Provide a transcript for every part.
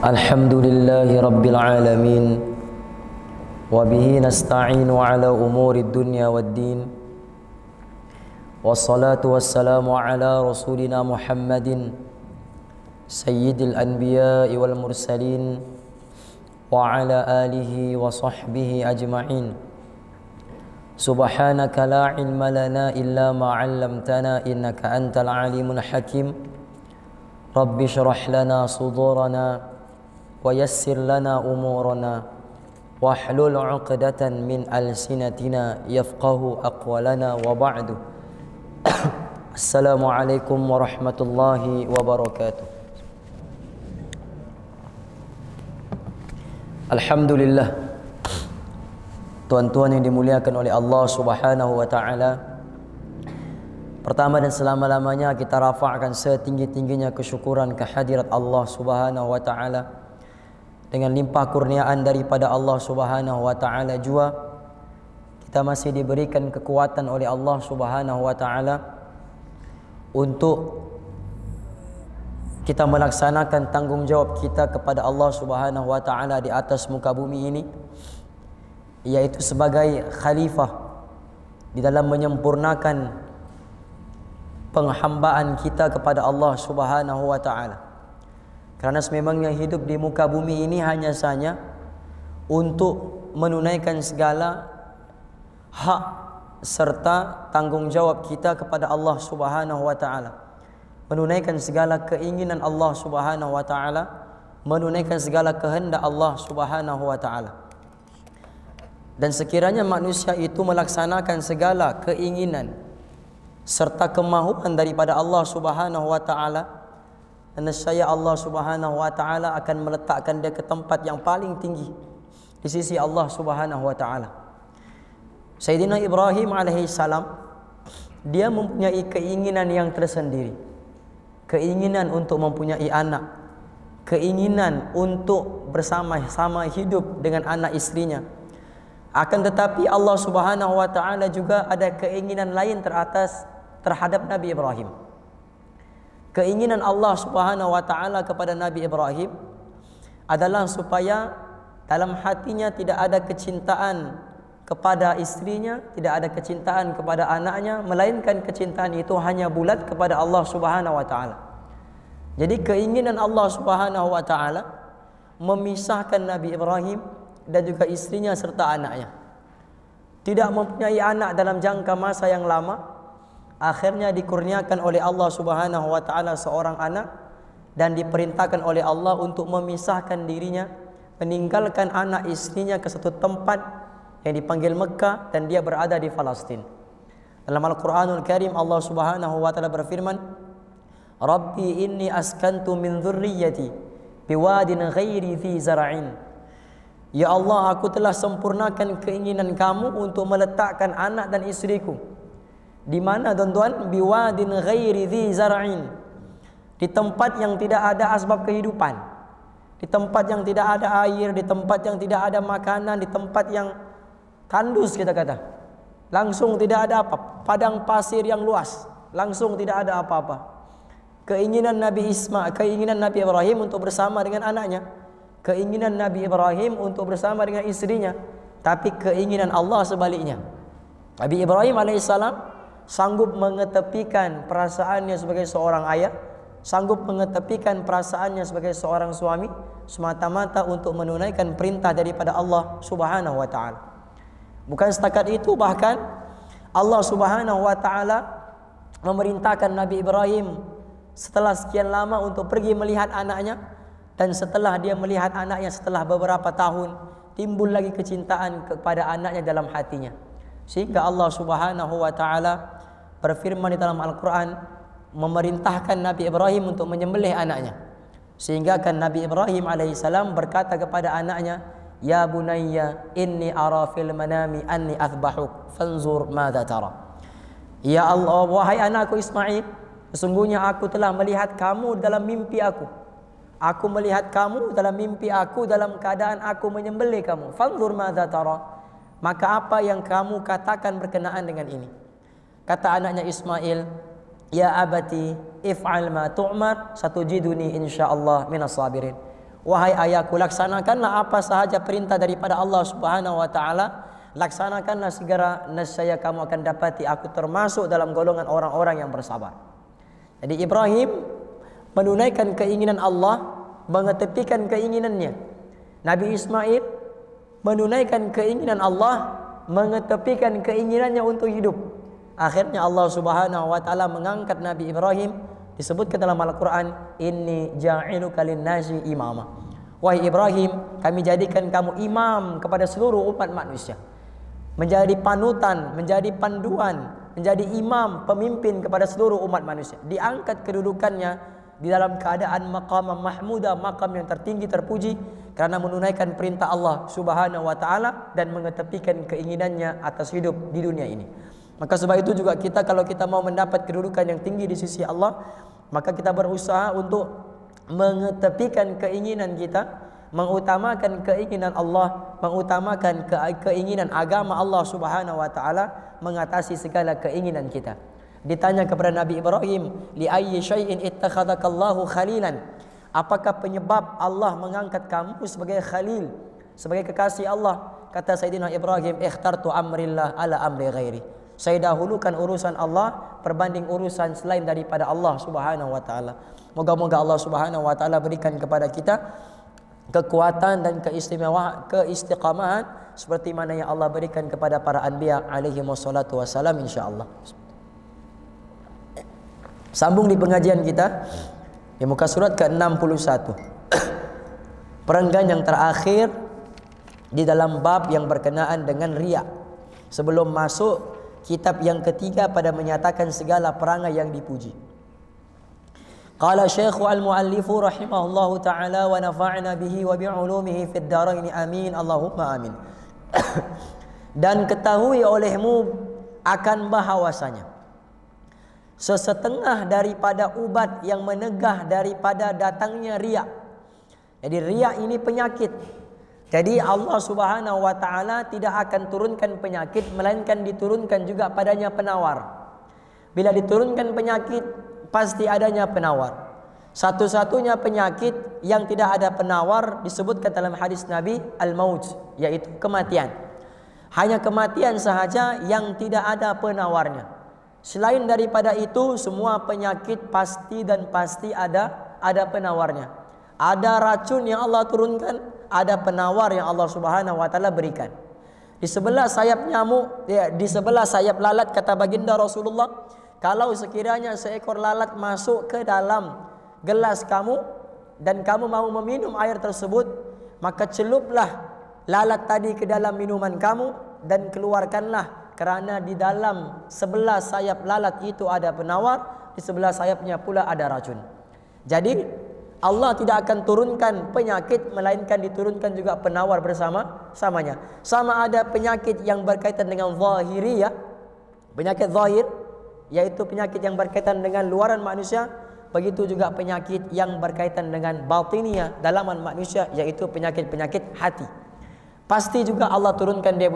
Alhamdulillahi Rabbil Alamin. Wabihi nasta'inu ala umuri dunya waddin. Wassalatu wassalamu ala rasulina Muhammadin Sayyidil anbiya'i wal mursalin wa ala alihi wa sahbihi ajma'in. Subhanaka la ilma lana illa ma 'allamtana innaka antal alimul hakim. Rabbi shrah lana sudurana wa yassir lana umurana wahlul 'uqdatan min alsinatina yafqahu aqwalana wa ba'du. Assalamualaikum warahmatullahi wabarakatuh. Alhamdulillah, tuan-tuan yang dimuliakan oleh Allah Subhanahu wa taala, pertama dan selama-lamanya kita rafa'kan setinggi-tingginya kesyukuran kehadirat Allah Subhanahu wa taala. Dengan limpah kurniaan daripada Allah Subhanahu wa taala jua kita masih diberikan kekuatan oleh Allah Subhanahu wa taala untuk kita melaksanakan tanggungjawab kita kepada Allah Subhanahu wa taala di atas muka bumi ini, yaitu sebagai khalifah di dalam menyempurnakan penghambaan kita kepada Allah Subhanahu wa taala. Karena sememangnya hidup di muka bumi ini hanya saja untuk menunaikan segala hak serta tanggungjawab kita kepada Allah Subhanahu wa taala, menunaikan segala keinginan Allah Subhanahu wa taala, menunaikan segala kehendak Allah Subhanahu wa taala. Dan sekiranya manusia itu melaksanakan segala keinginan serta kemahuan daripada Allah Subhanahu wa taala, nescaya Allah Subhanahu wa taala akan meletakkan dia ke tempat yang paling tinggi di sisi Allah Subhanahu wa taala. Sayyidina Ibrahim alaihi salam, dia mempunyai keinginan yang tersendiri. Keinginan untuk mempunyai anak, keinginan untuk bersama-sama hidup dengan anak istrinya. Akan tetapi Allah Subhanahu wa taala juga ada keinginan lain teratas terhadap Nabi Ibrahim. Keinginan Allah Subhanahu wa taala kepada Nabi Ibrahim adalah supaya dalam hatinya tidak ada kecintaan kepada istrinya, tidak ada kecintaan kepada anaknya, melainkan kecintaan itu hanya bulat kepada Allah Subhanahu wa taala. Jadi keinginan Allah Subhanahu wa taala memisahkan Nabi Ibrahim dan juga istrinya serta anaknya. Tidak mempunyai anak dalam jangka masa yang lama. Akhirnya dikurniakan oleh Allah Subhanahu wa taala seorang anak dan diperintahkan oleh Allah untuk memisahkan dirinya, meninggalkan anak istrinya ke satu tempat yang dipanggil Mekah dan dia berada di Palestin. Dalam Al-Qur'anul Karim Allah Subhanahu wa taala berfirman, "Rabbi inni askantu min dzurriyyati biwadin ghairi dzi zar'in." Ya Allah, aku telah sempurnakan keinginan kamu untuk meletakkan anak dan istriku. Di mana tuan-tuan? Biwadin ghairi dzi zar'in. Di tempat yang tidak ada asbab kehidupan. Di tempat yang tidak ada air, di tempat yang tidak ada makanan, di tempat yang tandus kita kata. Langsung tidak ada apa, padang pasir yang luas, langsung tidak ada apa-apa. Keinginan Nabi Ibrahim untuk bersama dengan anaknya, keinginan Nabi Ibrahim untuk bersama dengan istrinya, tapi keinginan Allah sebaliknya. Nabi Ibrahim alaihissalam sanggup mengetepikan perasaannya sebagai seorang ayah, sanggup mengetepikan perasaannya sebagai seorang suami, semata-mata untuk menunaikan perintah daripada Allah Subhanahu wa taala. Bukan setakat itu, bahkan Allah Subhanahu wa taala memerintahkan Nabi Ibrahim setelah sekian lama untuk pergi melihat anaknya, dan setelah dia melihat anaknya setelah beberapa tahun, timbul lagi kecintaan kepada anaknya dalam hatinya. Sehingga Allah Subhanahu wa taala berfirman di dalam Al-Qur'an, memerintahkan Nabi Ibrahim untuk menyembelih anaknya. Sehingga kan Nabi Ibrahim alaihissalam berkata kepada anaknya, "Ya bunayya inni ara fil manami anni athbahuk fanzur madza tara." Ya Allah, wahai anakku Ismail, sesungguhnya aku telah melihat kamu dalam mimpi aku. Aku melihat kamu dalam mimpi aku dalam keadaan aku menyembelih kamu. Fanzur madza tara. Maka apa yang kamu katakan berkenaan dengan ini? Kata anaknya Ismail, "Ya abati, if'al ma tu'mar, satujiduni insyaallah minas sabirin." Wahai ayahku, laksanakanlah apa sahaja perintah daripada Allah Subhanahu wa taala. Laksanakanlah segera, nescaya kamu akan dapati aku termasuk dalam golongan orang-orang yang bersabar. Jadi Ibrahim menunaikan keinginan Allah, mengetepikan keinginannya. Nabi Ismail menunaikan keinginan Allah, mengetepikan keinginannya untuk hidup. Akhirnya Allah Subhanahu wa taala mengangkat Nabi Ibrahim, disebutkan dalam Al-Qur'an, inni ja'iluka lin-nasi imama. Wahai Ibrahim, kami jadikan kamu imam kepada seluruh umat manusia. Menjadi panutan, menjadi panduan, menjadi imam, pemimpin kepada seluruh umat manusia. Diangkat kedudukannya di dalam keadaan maqam mahmuda, makam yang tertinggi terpuji, karena menunaikan perintah Allah Subhanahu wa taala dan mengetepikan keinginannya atas hidup di dunia ini. Maka sebab itu juga kita, kalau kita mau mendapat kedudukan yang tinggi di sisi Allah, maka kita berusaha untuk mengetepikan keinginan kita, mengutamakan keinginan Allah, mengutamakan keinginan agama Allah Subhanahu wa taala, mengatasi segala keinginan kita. Ditanya kepada Nabi Ibrahim, li ayyi syai'in ittakhadhakallahu khalilan? Apakah penyebab Allah mengangkat kamu sebagai khalil, sebagai kekasih Allah? Kata Sayyidina Ibrahim, ikhtartu amrillah ala amri ghairi. Saya dahulukan urusan Allah berbanding urusan selain daripada Allah Subhanahu wa taala. Moga-moga Allah Subhanahu wa taala berikan kepada kita kekuatan dan keistiqamahan seperti mana yang Allah berikan kepada para anbiya alaihi wassalatu wassalam, insyaallah. Sambung di pengajian kita di muka surat ke-61. Perenggan yang terakhir di dalam bab yang berkenaan dengan riya. Sebelum masuk kitab yang ketiga pada menyatakan segala perangai yang dipuji. Qala Syekh al-Muallif rahimahullahu taala wa nafa'na bihi wa bi'ulumihi fid dharain amin Allahumma amin. Dan ketahui olehmu akan bahawasanya sesetengah daripada ubat yang menegah daripada datangnya riya. Jadi riya ini penyakit. Jadi Allah Subhanahu wa taala tidak akan turunkan penyakit melainkan diturunkan juga padanya penawar. Bila diturunkan penyakit pasti adanya penawar. Satu-satunya penyakit yang tidak ada penawar disebutkan dalam hadis Nabi al-maut, yaitu kematian. Hanya kematian sahaja yang tidak ada penawarnya. Selain daripada itu semua penyakit pasti dan pasti ada penawarnya. Ada racun yang Allah turunkan, ada penawar yang Allah Subhanahu wa taala berikan. Di sebelah sayap nyamuk, di sebelah sayap lalat, kata baginda Rasulullah, kalau sekiranya seekor lalat masuk ke dalam gelas kamu dan kamu mau meminum air tersebut, maka celuplah lalat tadi ke dalam minuman kamu dan keluarkanlah, kerana di dalam sebelah sayap lalat itu ada penawar, di sebelah sayapnya pula ada racun. Jadi Allah tidak akan turunkan penyakit melainkan diturunkan juga penawar bersama-samanya. Sama ada penyakit yang berkaitan dengan zahiriyah, penyakit zahir, yaitu penyakit yang berkaitan dengan luaran manusia, begitu juga penyakit yang berkaitan dengan batiniyah, dalaman manusia, yaitu penyakit-penyakit hati. Pasti juga Allah turunkan dia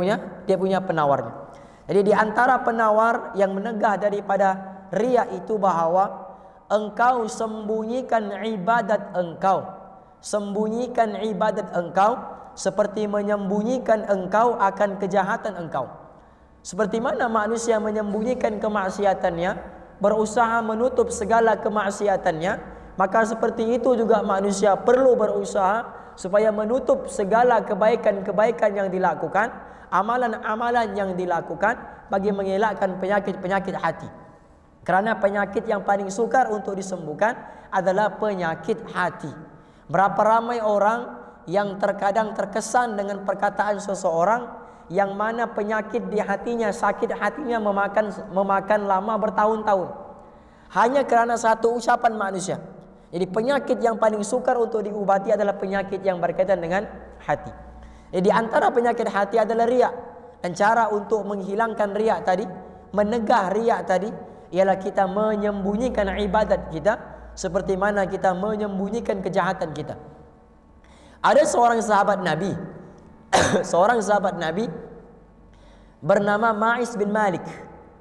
punya penawarnya. Jadi di antara penawar yang menegah daripada riya itu bahawa engkau sembunyikan ibadat engkau. Sembunyikan ibadat engkau seperti menyembunyikan engkau akan kejahatan engkau. Seperti mana manusia menyembunyikan kemaksiatannya, berusaha menutup segala kemaksiatannya, maka seperti itu juga manusia perlu berusaha supaya menutup segala kebaikan-kebaikan yang dilakukan, amalan-amalan yang dilakukan bagi mengelakkan penyakit-penyakit hati. Kerana penyakit yang paling sukar untuk disembuhkan adalah penyakit hati. Berapa ramai orang yang terkadang terkesan dengan perkataan seseorang yang mana penyakit di hatinya, sakit hatinya memakan lama bertahun-tahun, hanya kerana satu ucapan manusia. Jadi penyakit yang paling sukar untuk diubati adalah penyakit yang berkaitan dengan hati. Jadi antara penyakit hati adalah riya. Dan cara untuk menghilangkan riya tadi, menegah riya tadi, ialah kita menyembunyikan ibadat kita seperti mana kita menyembunyikan kejahatan kita. Ada seorang sahabat Nabi seorang sahabat Nabi bernama Ma'is bin Malik.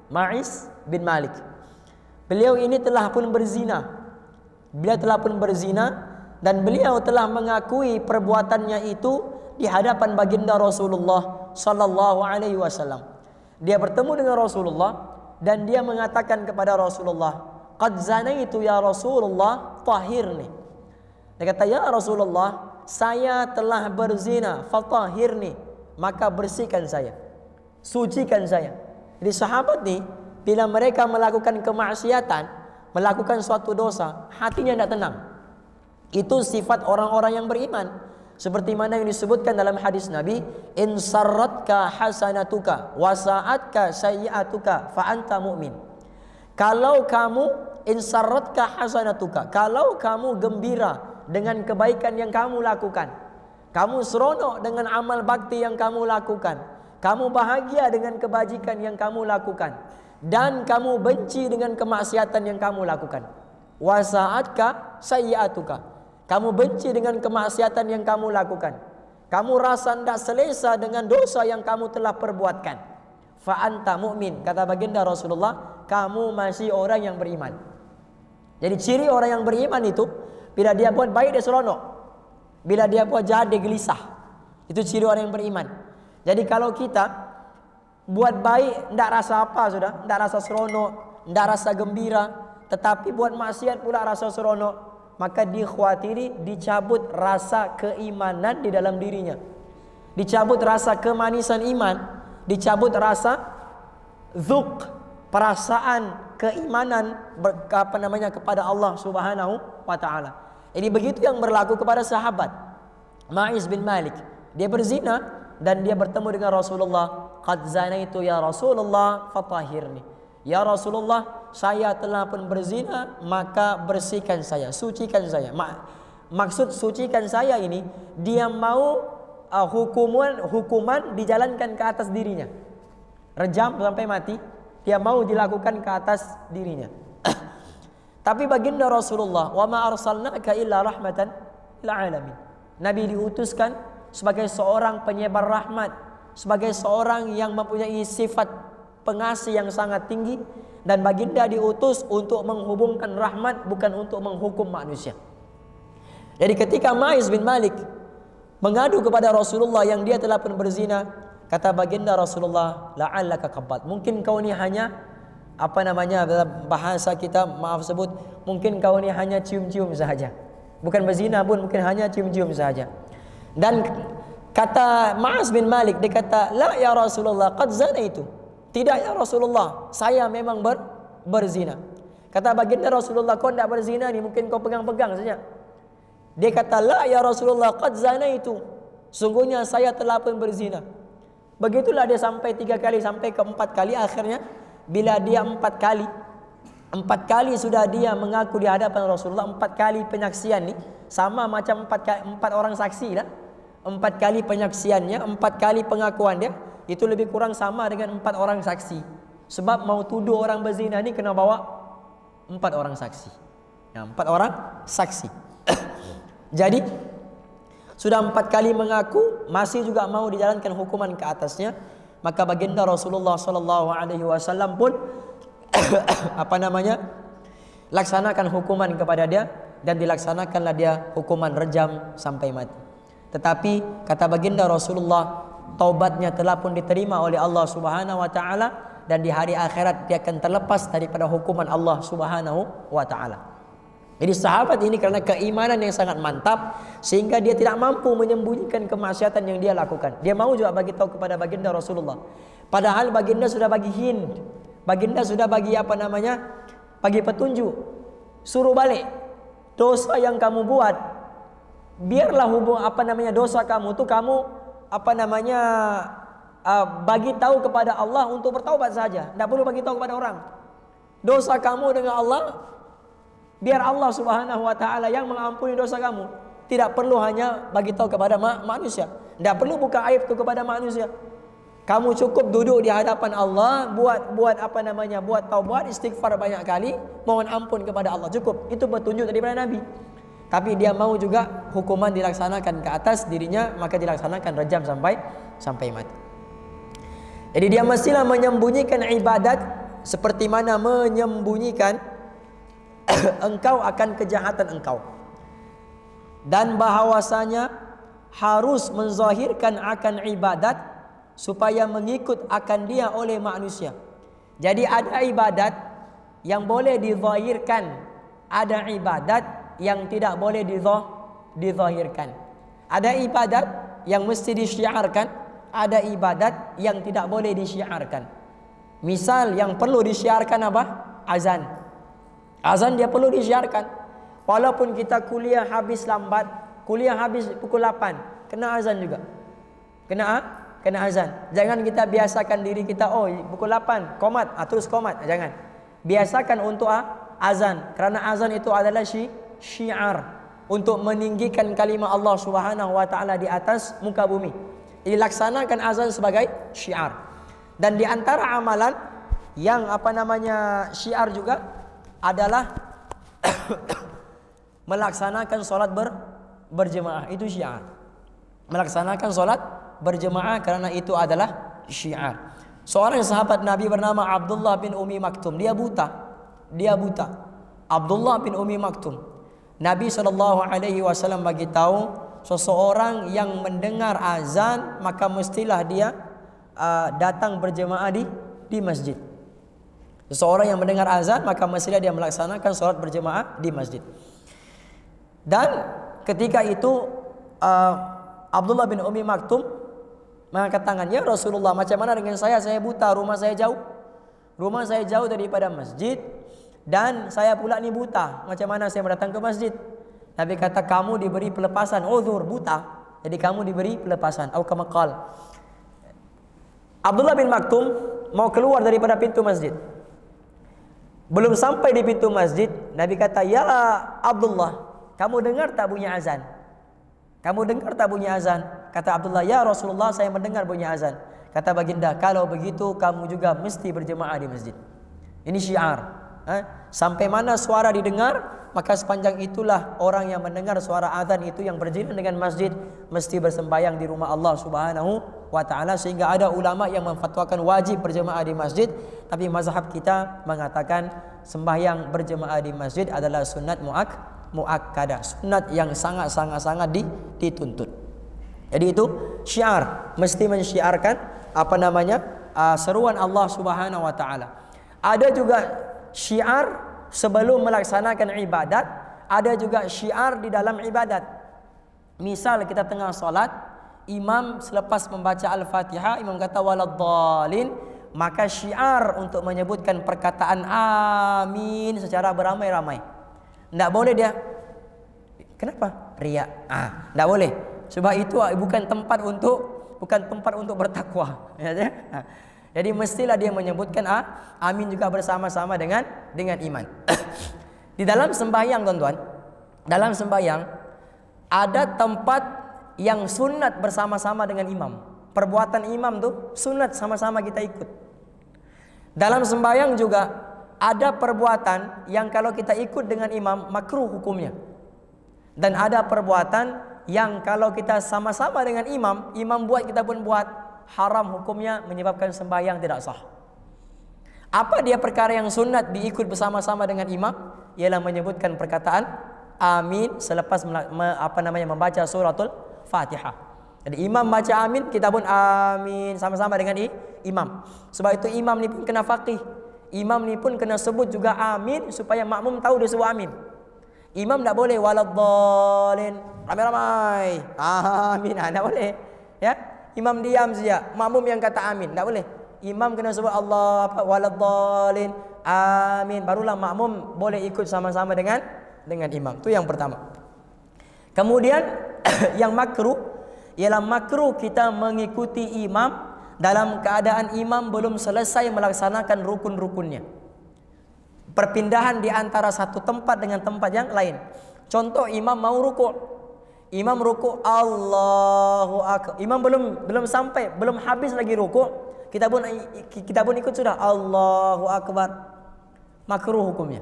Ma'is bin Malik. Beliau ini telah pun berzina. Bila telah pun berzina, dan beliau telah mengakui perbuatannya itu di hadapan baginda Rasulullah sallallahu alaihi wasallam. Dia bertemu dengan Rasulullah dan dia mengatakan kepada Rasulullah, "Qad zanaitu ya Rasulullah, tahhirni." Dia kata, "Ya Rasulullah, saya telah berzina, fatahhirni, maka bersihkan saya, sucikan saya." Jadi sahabat nih, bila mereka melakukan kemaksiatan, melakukan suatu dosa, hatinya tidak tenang. Itu sifat orang-orang yang beriman. Seperti mana yang disebutkan dalam hadis Nabi, "In sarratka hasanatuka wa sa'atka sayyi'atuka fa anta mu'min." Kalau kamu in sarratka hasanatuka, kalau kamu gembira dengan kebaikan yang kamu lakukan, kamu seronok dengan amal bakti yang kamu lakukan, kamu bahagia dengan kebajikan yang kamu lakukan, dan kamu benci dengan kemaksiatan yang kamu lakukan. Wasa'atka sayyi'atuka, kamu benci dengan kemaksiatan yang kamu lakukan, kamu rasa tidak selesa dengan dosa yang kamu telah perbuatkan. Fa anta mu'min, kata baginda Rasulullah, kamu masih orang yang beriman. Jadi ciri orang yang beriman itu, bila dia buat baik dia seronok, bila dia buat jahat dia gelisah. Itu ciri orang yang beriman. Jadi kalau kita buat baik tidak rasa apa sudah, tidak rasa seronok, tidak rasa gembira, tetapi buat maksiat pula rasa seronok, maka dikhawatiri dicabut rasa keimanan di dalam dirinya, dicabut rasa kemanisan iman, dicabut rasa zuk, perasaan keimanan kepada Allah Subhanahu wa taala. Ini begitu yang berlaku kepada sahabat Ma'iz bin Malik. Dia berzina dan dia bertemu dengan Rasulullah. "Qad zanaitu ya Rasulullah, fatahhirni." Ya Rasulullah, saya telah pun berzina, maka bersihkan saya, sucikan saya. Maksud sucikan saya ini, dia mau hukuman dijalankan ke atas dirinya, rejam sampai mati, dia mau dilakukan ke atas dirinya. Tapi baginda Rasulullah, "Wa ma arsalnaka illa rahmatan lil alamin." Nabi diutuskan sebagai seorang penyebar rahmat, sebagai seorang yang mempunyai sifat pengasih yang sangat tinggi, dan baginda diutus untuk menghubungkan rahmat, bukan untuk menghukum manusia. Jadi ketika Ma'iz bin Malik mengadu kepada Rasulullah yang dia telah pun berzina, kata baginda Rasulullah, "La'allaka qabbat." Mungkin kau ni hanya bahasa kita maaf sebut, mungkin kau ni hanya cium-cium sahaja, bukan berzina pun, mungkin hanya cium-cium sahaja. Dan kata Ma'iz bin Malik, dia kata, "La ya Rasulullah, qad zanaitu." Tidak ya Rasulullah, saya memang berzina. Kata baginda Rasulullah, "Kau tidak berzina ni, mungkin kau pegang-pegang saja." Dia kata, "La ya Rasulullah, qad zanaitu." Sungguhnya saya telah pun berzina. Begitulah dia sampai 3 kali, sampai ke 4 kali. Akhirnya bila dia 4 kali sudah dia mengaku di hadapan Rasulullah, 4 kali penyaksian ni sama macam 4 orang saksi lah. 4 kali penyaksiannya, 4 kali pengakuan dia, itu lebih kurang sama dengan 4 orang saksi. Sebab mau tuduh orang berzina ni kena bawa 4 orang saksi. Ya, 4 orang saksi. Jadi sudah 4 kali mengaku, masih juga mau dijalankan hukuman ke atasnya, maka baginda Rasulullah sallallahu alaihi wasallam pun laksanakan hukuman kepada dia, dan dilaksanakanlah dia hukuman rejam sampai mati. Tetapi kata baginda Rasulullah, taubatnya telah pun diterima oleh Allah Subhanahu wa taala, dan di hari akhirat dia akan terlepas daripada hukuman Allah Subhanahu wa taala. Jadi sahabat ini karena keimanan yang sangat mantap, sehingga dia tidak mampu menyembunyikan kemaksiatan yang dia lakukan. Dia mau juga bagi tahu kepada baginda Rasulullah. Padahal baginda sudah bagi hint, baginda sudah bagi bagi petunjuk, suruh balik dosa yang kamu buat. Biarlah dosa kamu tu kamu bagi tahu kepada Allah untuk bertaubat saja. Tidak perlu bagi tahu kepada orang. Dosa kamu dengan Allah, biar Allah Subhanahu wa taala yang mengampuni dosa kamu. Tidak perlu hanya bagi tahu kepada manusia. Tidak perlu buka aib itu kepada manusia. Kamu cukup duduk di hadapan Allah, buat taubat, istighfar banyak kali, mohon ampun kepada Allah. Cukup. Itu petunjuk daripada Nabi. Tapi dia mau juga hukuman dilaksanakan ke atas dirinya, maka dilaksanakan rejam sampai mati. Jadi dia mestilah menyembunyikan ibadat seperti mana menyembunyikan engkau akan kejahatan engkau. dan bahawasanya harus menzahirkan akan ibadat supaya mengikut akan dia oleh manusia. Jadi ada ibadat yang boleh dizahirkan, ada ibadat yang tidak boleh dizahirkan. Ada ibadat yang mesti disyiarkan, ada ibadat yang tidak boleh disyiarkan. Misal yang perlu disyiarkan apa? Azan. Azan dia perlu disyiarkan. Walaupun kita kuliah habis lambat, kuliah habis pukul 8, kena azan juga. Kena azan. Jangan kita biasakan diri kita, oh pukul 8 qomat, terus qomat. Jangan. Biasakan untuk azan, karena azan itu adalah syiar untuk meninggikan kalimah Allah Subhanahu wa taala di atas muka bumi. Dilaksanakan azan sebagai syiar. Dan di antara amalan yang syiar juga adalah melaksanakan solat berjemaah. Itu syiar. Melaksanakan solat berjemaah karena itu adalah syiar. Seorang sahabat Nabi bernama Abdullah bin Umi Maktum. Dia buta. Abdullah bin Umi Maktum. Nabi SAW bagi tahu, seseorang yang mendengar azan maka mestilah dia datang berjemaah di masjid. Seseorang yang mendengar azan maka mestilah dia melaksanakan solat berjemaah di masjid. Dan ketika itu Abdullah bin Umi Maktum mengangkat tangan, ya Rasulullah, macam mana dengan saya? Saya buta, rumah saya jauh daripada masjid, dan saya pula ni buta. Macam mana saya datang ke masjid? Nabi kata, kamu diberi pelepasan. Uzur, buta, jadi kamu diberi pelepasan. Atau kama qala. Abdullah bin Maktum mau keluar daripada pintu masjid. Belum sampai di pintu masjid, Nabi kata, ya Abdullah, kamu dengar tak bunyi azan? Kamu dengar tak bunyi azan? Kata Abdullah, ya Rasulullah, saya mendengar bunyi azan. Kata baginda, kalau begitu kamu juga mesti berjemaah di masjid. Ini syiar. Sampai mana suara didengar, maka sepanjang itulah orang yang mendengar suara azan itu yang berjiran dengan masjid mesti bersembahyang di rumah Allah Subhanahu wa taala. Sehingga ada ulama yang memfatwakan wajib berjemaah di masjid, tapi mazhab kita mengatakan sembahyang berjemaah di masjid adalah sunat muakkadah, sunat yang sangat dituntut. Jadi itu syiar, mesti mensyiarkan seruan Allah Subhanahu wa taala. Ada juga syiar sebelum melaksanakan ibadat, ada juga syiar di dalam ibadat. Misal kita tengah salat, imam selepas membaca Al-Fatihah, imam kata waladhdallin, maka syiar untuk menyebutkan perkataan amin secara beramai-ramai. Tidak boleh dia. Kenapa? Riya. Tidak boleh. Sebab itu bukan tempat untuk bertakwa. Jadi mestilah dia menyebutkan amin juga bersama-sama dengan iman. Di dalam sembahyang, tuan-tuan, dalam sembahyang ada tempat yang sunat bersama-sama dengan imam. Perbuatan imam tu sunat sama-sama kita ikut. Dalam sembahyang juga ada perbuatan yang kalau kita ikut dengan imam makruh hukumnya. Dan ada perbuatan yang kalau kita sama-sama dengan imam buat, kita pun buat, haram hukumnya, menyebabkan sembahyang tidak sah. Apa dia perkara yang sunat diikut bersama-sama dengan imam? Ialah menyebutkan perkataan amin selepas membaca suratul Fatihah. Jadi imam baca amin, kita pun amin sama-sama dengan imam. Sebab itu imam ni pun kena faqih. Imam ni pun kena sebut juga amin supaya makmum tahu dia sebut amin. Imam tak boleh waladhdallin ramai-ramai amin, tak boleh. Ya, imam diam saja, makmum yang kata amin, tak boleh. Imam kena sebut Allah waladhdallin amin, barulah makmum boleh ikut sama-sama dengan imam. Itu yang pertama. Kemudian yang makruh ialah makruh kita mengikuti imam dalam keadaan imam belum selesai melaksanakan rukun-rukunnya. Perpindahan di antara satu tempat dengan tempat yang lain. Contoh, imam mau rukuk. Imam rukuk Allahu akbar. Imam belum sampai, belum habis lagi rukuk, kita pun ikut sudah Allahu akbar. Makruh hukumnya.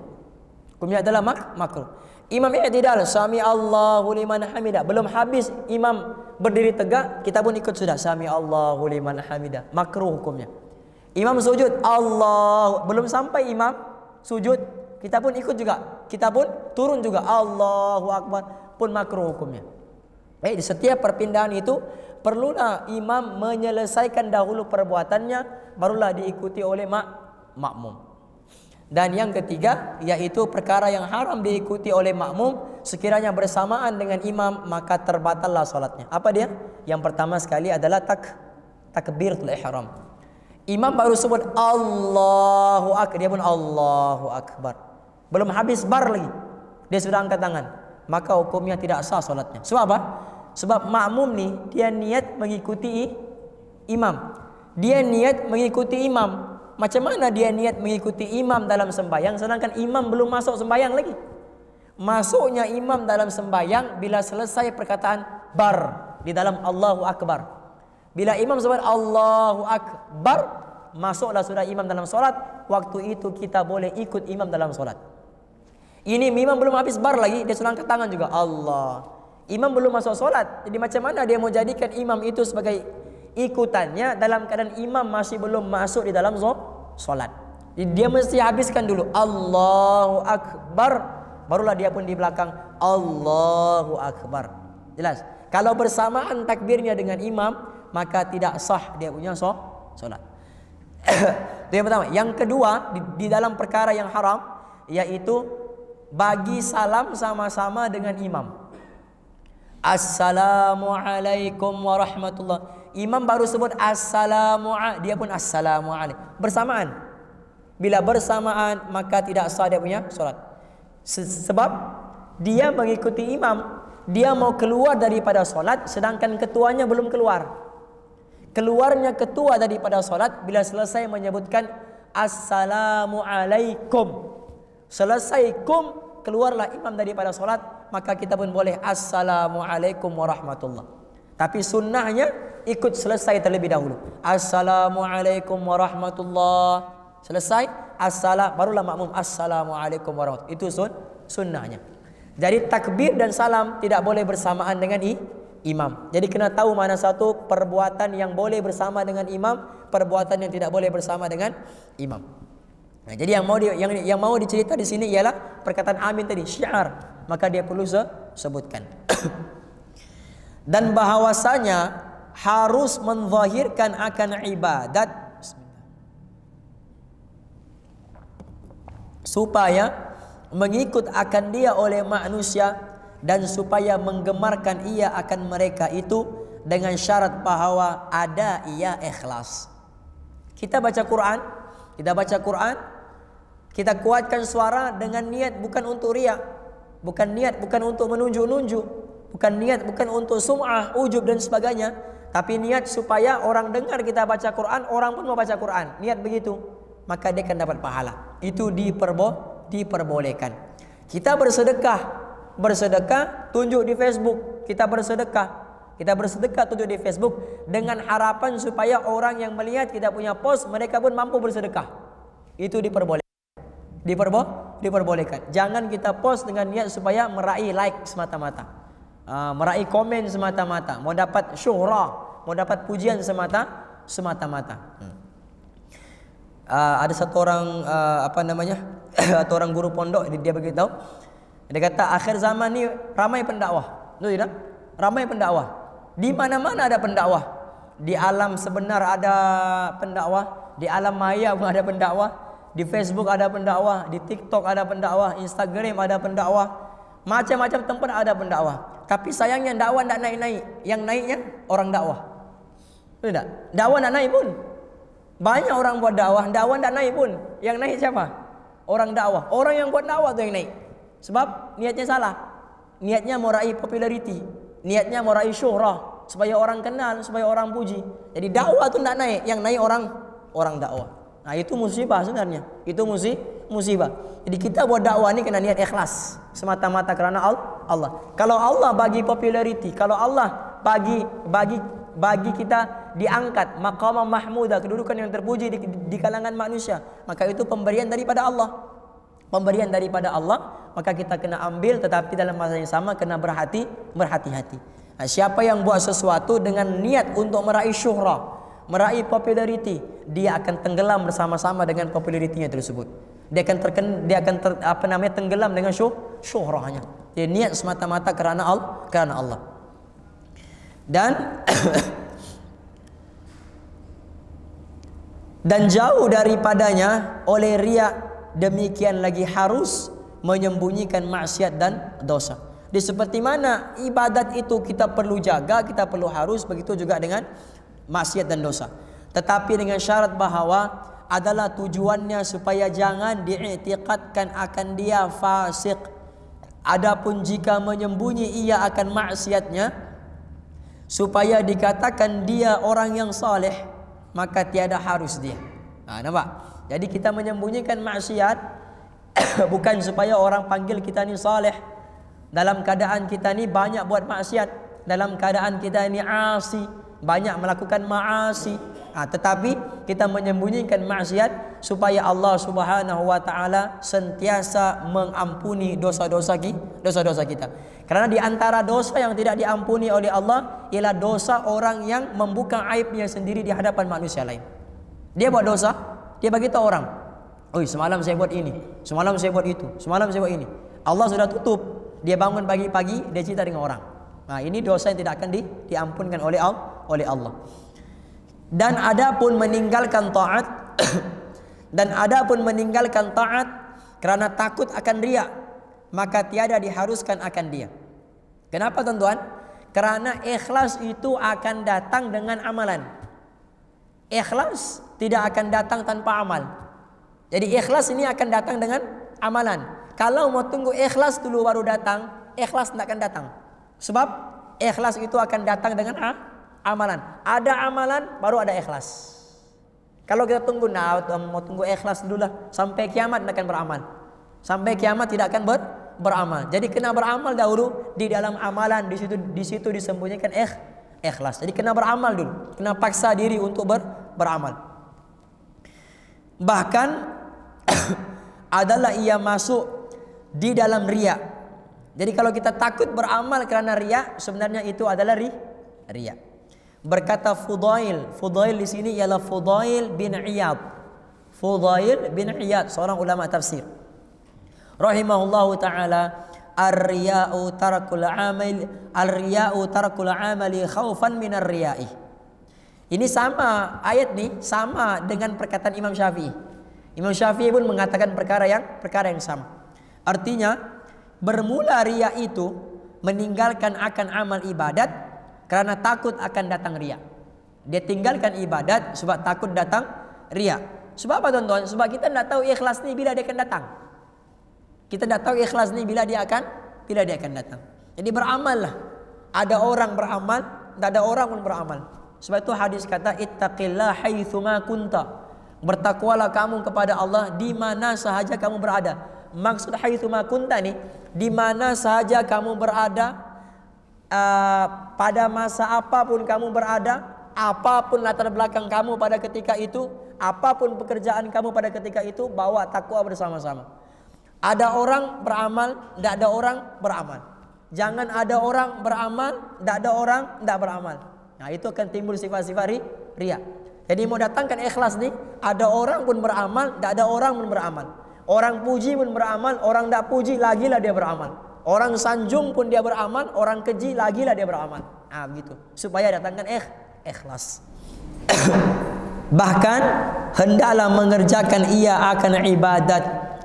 Hukumnya adalah makruh. Imam i'tidal, sami Allahu liman hamidah. Belum habis imam berdiri tegak, kita pun ikut sudah sami Allahu liman hamidah. Makruh hukumnya. Imam sujud, Allah, belum sampai imam sujud, kita pun ikut juga, kita pun turun juga Allahu akbar. pun makruh hukumnya. Di setiap perpindahan itu perlulah imam menyelesaikan dahulu perbuatannya, barulah diikuti oleh makmum. Dan yang ketiga yaitu perkara yang haram diikuti oleh makmum sekiranya bersamaan dengan imam, maka terbatallah solatnya. Apa dia? Yang pertama sekali adalah takbiratul ihram. Imam baru sebut Allahu Akbar, dia pun Allahu Akbar, belum habis bar lagi dia sudah angkat tangan, maka hukumnya tidak sah solatnya. Sebab apa? Sebab makmum ni dia niat mengikuti imam. Dia niat mengikuti imam. Macam mana dia niat mengikuti imam dalam sembahyang sedangkan imam belum masuk sembahyang lagi? Masuknya imam dalam sembahyang bila selesai perkataan bar di dalam Allahu Akbar. Bila imam sebut Allahu Akbar, masuklah sudah imam dalam solat. Waktu itu kita boleh ikut imam dalam solat. Ini imam belum habis bar lagi, dia sudah angkat tangan juga Allah. Imam belum masuk solat. Jadi macam mana dia mau jadikan imam itu sebagai ikutannya dalam keadaan imam masih belum masuk di dalam solat? Jadi dia mesti habiskan dulu Allahu Akbar, barulah dia pun di belakang Allahu Akbar. Jelas? Kalau bersamaan takbirnya dengan imam, maka tidak sah dia punya solat. Itu yang pertama. Yang kedua, di dalam perkara yang haram, yaitu bagi salam sama-sama dengan imam. Assalamualaikum warahmatullah. Imam baru sebut assalamualaikum, dia pun assalamualaikum. Bersamaan. Bila bersamaan maka tidak sah dia punya solat. Sebab dia mengikuti imam, dia mau keluar daripada solat sedangkan ketuanya belum keluar. Keluarnya ketua daripada solat bila selesai menyebutkan assalamualaikum. Selesai kum, keluarlah imam daripada solat, maka kita pun boleh assalamualaikum warahmatullah. Tapi sunnahnya ikut selesai terlebih dahulu. Assalamualaikum warahmatullah. Selesai barulah makmum assalamualaikum warahmatullah. Itu sunnahnya. Jadi takbir dan salam tidak boleh bersamaan dengan imam. Jadi kena tahu mana satu perbuatan yang boleh bersama dengan imam, perbuatan yang tidak boleh bersama dengan imam. Nah, jadi yang mau dicerita di sini ialah perkataan amin tadi, syiar. Maka dia perlu sebutkan. Dan bahawasanya harus menzahirkan akan ibadat supaya mengikut akan dia oleh manusia dan supaya menggemarkan ia akan mereka itu dengan syarat bahawa ada ia ikhlas. Kita baca Quran, kita kuatkan suara dengan niat bukan untuk riya, bukan untuk menunjuk-nunjuk, bukan untuk sum'ah, ujub dan sebagainya, tapi niat supaya orang dengar kita baca Quran, orang pun mau baca Quran. Niat begitu, maka dia akan dapat pahala. Itu diperbolehkan. Kita bersedekah tunjuk di Facebook. Kita bersedekah tunjuk di Facebook dengan harapan supaya orang yang melihat kita punya post, mereka pun mampu bersedekah. Itu diperbolehkan. Jangan kita post dengan niat supaya meraih like semata-mata, meraih komen semata-mata, mau dapat syuhrah, mau dapat pujian semata-mata. Ada satu orang atau orang guru pondok, dia beritahu, dia kata akhir zaman ni ramai pendakwah. Betul tidak? Ramai pendakwah. Di mana-mana ada pendakwah. Di alam sebenar ada pendakwah, di alam maya pun ada pendakwah. Di Facebook ada pendakwah, di TikTok ada pendakwah, Instagram ada pendakwah, macam-macam tempat ada pendakwah. Tapi sayangnya dakwah tidak naik-naik. Yang naiknya orang dakwah. Tidak, dakwah tidak naik pun. Banyak orang buat dakwah tidak naik pun. Yang naik siapa? Orang dakwah. Orang yang buat dakwah tu yang naik. Sebab niatnya salah. Niatnya mau raih populariti, niatnya mau raih syuhrah, supaya orang kenal, supaya orang puji. Jadi dakwah tu tidak naik, yang naik orang dakwah. Nah, itu musibah sebenarnya. Itu musibah. Jadi kita buat dakwah ni kena niat ikhlas semata-mata kerana Allah. Kalau Allah bagi populariti, kalau Allah bagi kita diangkat maqamah mahmudah, kedudukan yang terpuji di kalangan manusia, maka itu pemberian daripada Allah. Pemberian daripada Allah, maka kita kena ambil, tetapi dalam masa yang sama kena berhati-hati. Nah, siapa yang buat sesuatu dengan niat untuk meraih syuhrah, meraih populariti, dia akan tenggelam bersama-sama dengan popularitinya tersebut. Dia akan tenggelam dengan syuhrahnya. Jadi niat semata-mata kerana Allah. Dan dan jauh daripadanya oleh riya, demikian lagi harus menyembunyikan maksiat dan dosa. Di seperti mana ibadat itu kita perlu jaga, kita perlu harus, begitu juga dengan maksiat dan dosa. Tetapi dengan syarat bahawa adalah tujuannya supaya jangan diiktikadkan akan dia fasik. Adapun jika menyembunyi ia akan maksiatnya supaya dikatakan dia orang yang saleh, maka tiada harus dia. Nampak? Jadi kita menyembunyikan maksiat bukan supaya orang panggil kita ni saleh. Dalam keadaan kita ni banyak buat maksiat, dalam keadaan kita ni asi, banyak melakukan maasi. Tetapi kita menyembunyikan maksiat supaya Allah Subhanahu wa taala sentiasa mengampuni dosa-dosa kita. Karena di antara dosa yang tidak diampuni oleh Allah ialah dosa orang yang membuka aibnya sendiri di hadapan manusia lain. Dia buat dosa, dia bagi tahu orang, "Oi, semalam saya buat ini, semalam saya buat itu, semalam saya buat ini." Allah sudah tutup. Dia bangun pagi-pagi, dia cerita dengan orang. Ini dosa yang tidak akan diampunkan oleh Allah. Dan adapun meninggalkan taat dan adapun meninggalkan taat kerana takut akan riya, maka tiada diharuskan akan dia. Kenapa tuan-tuan? Kerana ikhlas itu akan datang dengan amalan. Ikhlas tidak akan datang tanpa amal. Jadi ikhlas ini akan datang dengan amalan. Kalau mau tunggu ikhlas dulu baru datang, ikhlas tidak akan datang. Sebab ikhlas itu akan datang dengan amalan. Ada amalan baru ada ikhlas. Kalau kita tunggu, mau tunggu ikhlas dulu lah, sampai kiamat tidak akan beramal. Sampai kiamat tidak akan beramal. Jadi kena beramal dahulu di dalam amalan, di situ disembunyikan ikhlas. Jadi kena beramal dulu, kena paksa diri untuk beramal. Bahkan adalah ia masuk di dalam riya. Jadi kalau kita takut beramal kerana riya, sebenarnya itu adalah riya. Berkata Fudail di sini ialah Fudail bin Iyad. Fudail bin Iyad, seorang ulama tafsir. Rahimahullahu taala, ar-riya'u tarakul amali khaufan minar riya'i. Ini sama, ayat ni sama dengan perkataan Imam Syafi'i. Imam Syafi'i pun mengatakan perkara yang sama. Artinya bermula riya itu meninggalkan akan amal ibadat kerana takut akan datang riya. Dia tinggalkan ibadat sebab takut datang riya. Sebab apa tuan-tuan? Sebab kita tidak tahu ikhlas ni bila dia akan datang. Kita tidak tahu ikhlas ni bila dia akan datang. Jadi beramallah. Ada orang beramal, tidak ada orang pun beramal. Sebab itu hadis kata ittaqillah haitsuma kunta. Bertakwalah kamu kepada Allah di mana sahaja kamu berada. Maksud haitsuma kunta ni, di mana sahaja kamu berada, pada masa apapun kamu berada, apapun latar belakang kamu pada ketika itu, apapun pekerjaan kamu pada ketika itu, bawa takwa bersama-sama. Ada orang beramal, tidak ada orang beramal. Jangan ada orang beramal, tidak ada orang tidak beramal. Itu akan timbul sifat-sifat riya. Jadi mau datangkan ikhlas ni, ada orang pun beramal, tidak ada orang pun beramal. Orang puji pun beramal, orang tak puji lagilah dia beramal. Orang sanjung pun dia beramal, orang keji lagilah dia beramal. Begitu. Supaya datangkan ikhlas. Bahkan hendaklah mengerjakan ia akan ibadat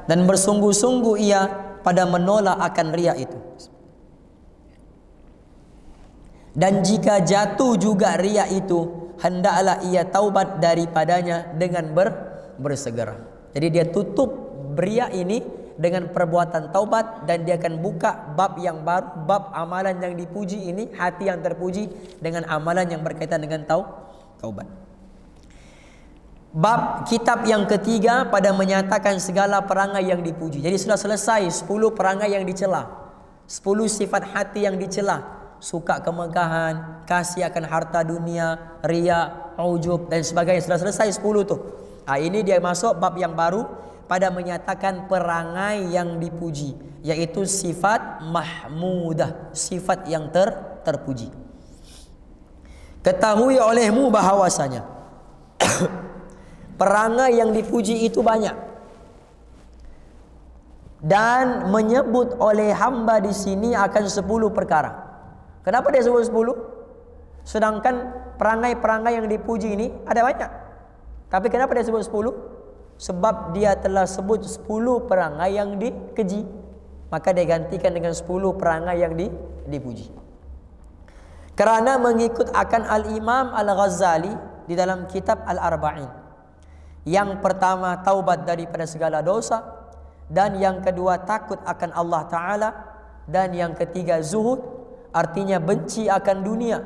dan bersungguh-sungguh ia pada menolak akan riya itu. Dan jika jatuh juga riya itu, hendaklah ia taubat daripadanya dengan bersegera. Jadi dia tutup riya ini dengan perbuatan taubat, dan dia akan buka bab yang baru, bab amalan yang dipuji ini, hati yang terpuji dengan amalan yang berkaitan dengan taubat. Bab kitab yang ketiga pada menyatakan segala perangai yang dipuji. Jadi sudah selesai 10 perangai yang dicela, 10 sifat hati yang dicela. Suka kemegahan, kasih akan harta dunia, riya, ujub dan sebagainya. Sudah selesai 10 tu. Ini dia masuk bab yang baru pada menyatakan perangai yang dipuji, yaitu sifat mahmudah, sifat yang terpuji. Ketahui olehmu bahawasanya perangai yang dipuji itu banyak. Dan menyebut oleh hamba di sini akan 10 perkara. Kenapa dia sebut 10? Sedangkan perangai-perangai yang dipuji ini ada banyak. Tapi kenapa dia sebut 10? Sebab dia telah sebut 10 perangai yang dikeji. Maka dia gantikan dengan 10 perangai yang dipuji. Kerana mengikut akan Al-Imam Al-Ghazali di dalam kitab Al-Arba'in. Yang pertama, taubat daripada segala dosa. Dan yang kedua, takut akan Allah Ta'ala. Dan yang ketiga, zuhud, artinya benci akan dunia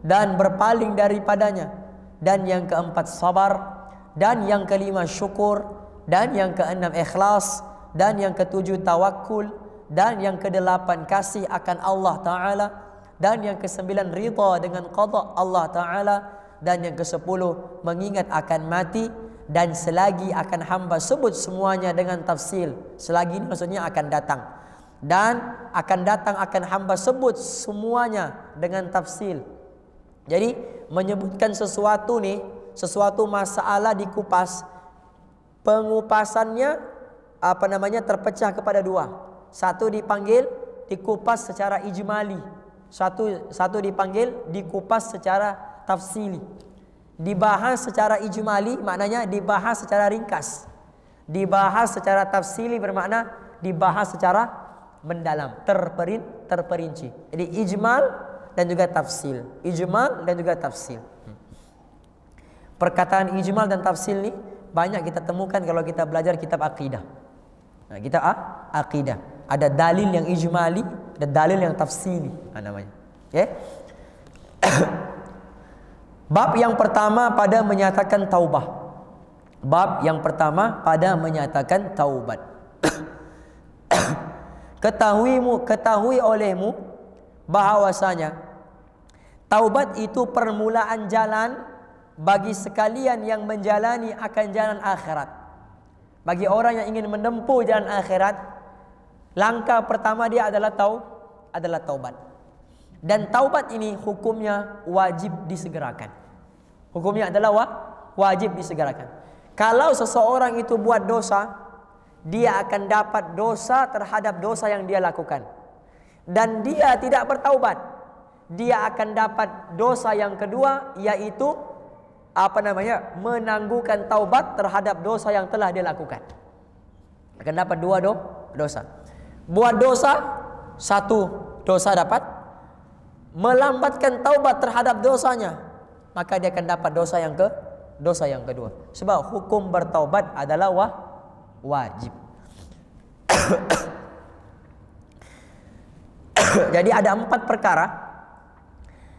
dan berpaling daripadanya. Dan yang keempat, sabar. Dan yang kelima, syukur. Dan yang keenam, ikhlas. Dan yang ketujuh, tawakkul. Dan yang kedelapan, kasih akan Allah Ta'ala. Dan yang kesembilan, ridha dengan qada Allah Ta'ala. Dan yang kesepuluh, mengingat akan mati. Dan selagi akan hamba sebut semuanya dengan tafsil. Selagi ini maksudnya akan datang. Dan akan datang akan hamba sebut semuanya dengan tafsil. Jadi menyebutkan sesuatu nih, sesuatu masalah dikupas. Pengupasannya terpecah kepada dua. Satu dipanggil dikupas secara ijmali. Satu dipanggil dikupas secara tafsili. Dibahas secara ijmali maknanya dibahas secara ringkas. Dibahas secara tafsili bermakna dibahas secara mendalam, terperinci. Jadi ijmal dan juga tafsil. Ijmal dan juga tafsil. Perkataan ijmal dan tafsil ni banyak kita temukan kalau kita belajar kitab akidah. Nah, kita akidah. Ada dalil yang ijmali dan dalil yang tafsili namanya. Okay? Bab yang pertama pada menyatakan taubah. Bab yang pertama pada menyatakan taubat. Ketahui olehmu bahawasanya taubat itu permulaan jalan bagi sekalian yang menjalani akan jalan akhirat. Bagi orang yang ingin menempuh jalan akhirat, langkah pertama dia adalah taubat. Dan taubat ini hukumnya wajib disegerakan. Hukumnya adalah wajib disegerakan. Kalau seseorang itu buat dosa, dia akan dapat dosa terhadap dosa yang dia lakukan. Dan dia tidak bertaubat, dia akan dapat dosa yang kedua, yaitu menangguhkan taubat terhadap dosa yang telah dia lakukan. Akan dapat dua dosa. Buat dosa, satu dosa dapat. Melambatkan taubat terhadap dosanya, maka dia akan dapat dosa yang kedua. Sebab hukum bertaubat adalah wajib. Jadi ada 4 perkara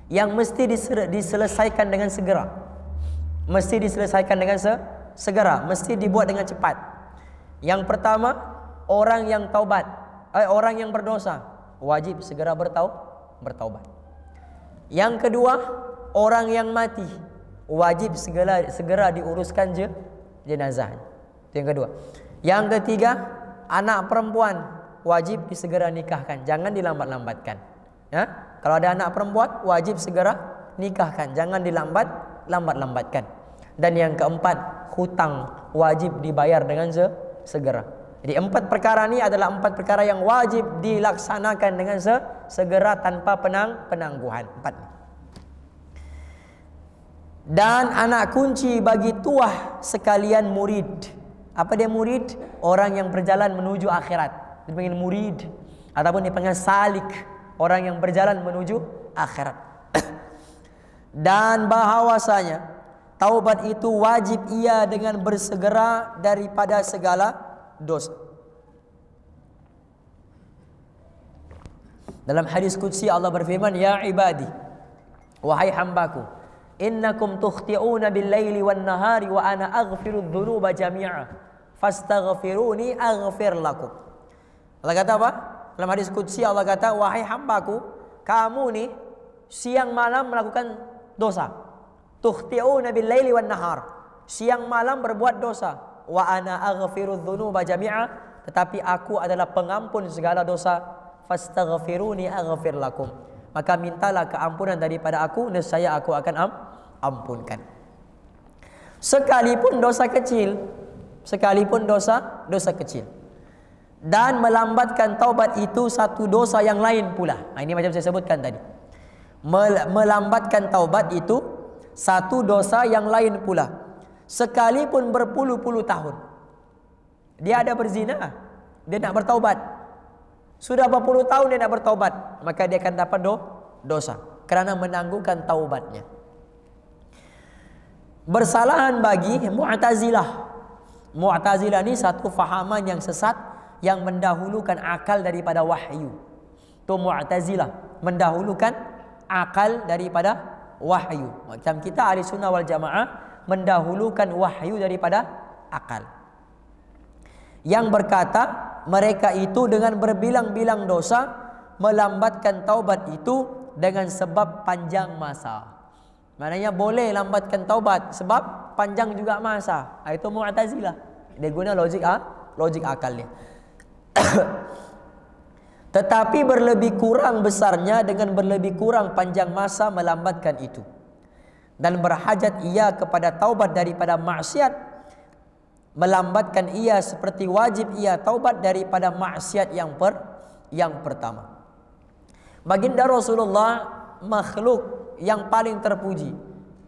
yang mesti diselesaikan dengan segera. Mesti diselesaikan dengan segera, mesti dibuat dengan cepat. Yang pertama, orang yang orang yang berdosa wajib segera bertaubat. Yang kedua, orang yang mati wajib segera diuruskan jenazah. Itu yang kedua. Yang ketiga, anak perempuan wajib disegera nikahkan, jangan dilambat-lambatkan. Ya? Kalau ada anak perempuan wajib segera nikahkan, jangan dilambat-lambatkan. Dan yang keempat, hutang wajib dibayar dengan segera. Jadi 4 perkara ini adalah 4 perkara yang wajib dilaksanakan dengan segera tanpa penangguhan. 4. Dan anak kunci bagi tuah sekalian murid. Apa dia murid? Orang yang berjalan menuju akhirat. Dipanggil murid. Ataupun dipanggil salik. Orang yang berjalan menuju akhirat. Dan bahawasanya taubat itu wajib ia dengan bersegera daripada segala dosa. Dalam hadis qudsi Allah berfirman, ya ibadi, wahai hambaku, innakum tukhti'una bil-laili wan-nahari wa ana aghfiru dzunuba jami'a fastaghfiruni aghfir lakum. Allah kata apa? Dalam hadis qudsi Allah kata, wahai hambaku, kamu nih siang malam melakukan dosa. Tukhti'una bil-laili wan-nahar, siang malam berbuat dosa. Wa ana aghfiru dzunuba jami'a, tetapi aku adalah pengampun segala dosa. Fastaghfiruni aghfir lakum, maka mintalah keampunan daripada aku, nescaya aku akan ampunkan. Sekalipun dosa kecil, Dan melambatkan taubat itu satu dosa yang lain pula. Ini macam saya sebutkan tadi. Melambatkan taubat itu satu dosa yang lain pula. Sekalipun berpuluh-puluh tahun dia ada berzina, dia nak bertaubat. Sudah berpuluh tahun dia nak bertaubat, maka dia akan dapat dosa kerana menangguhkan taubatnya. Bersalahan bagi Mu'tazilah. Mu'tazilah ni satu fahaman yang sesat yang mendahulukan akal daripada wahyu. Tu Mu'tazilah, mendahulukan akal daripada wahyu. Macam kita ahli sunnah wal jamaah mendahulukan wahyu daripada akal. Yang berkata mereka itu dengan berbilang-bilang dosa melambatkan taubat itu dengan sebab panjang masa. Maknanya boleh lambatkan taubat sebab panjang juga masa. Itu Mu'tazilah. Dia guna logik akal dia. Tetapi berlebih kurang besarnya dengan berlebih kurang panjang masa melambatkan itu. Dan berhajat ia kepada taubat daripada maksiat, melambatkan ia seperti wajib ia taubat daripada maksiat yang pertama. Baginda Rasulullah makhluk yang paling terpuji,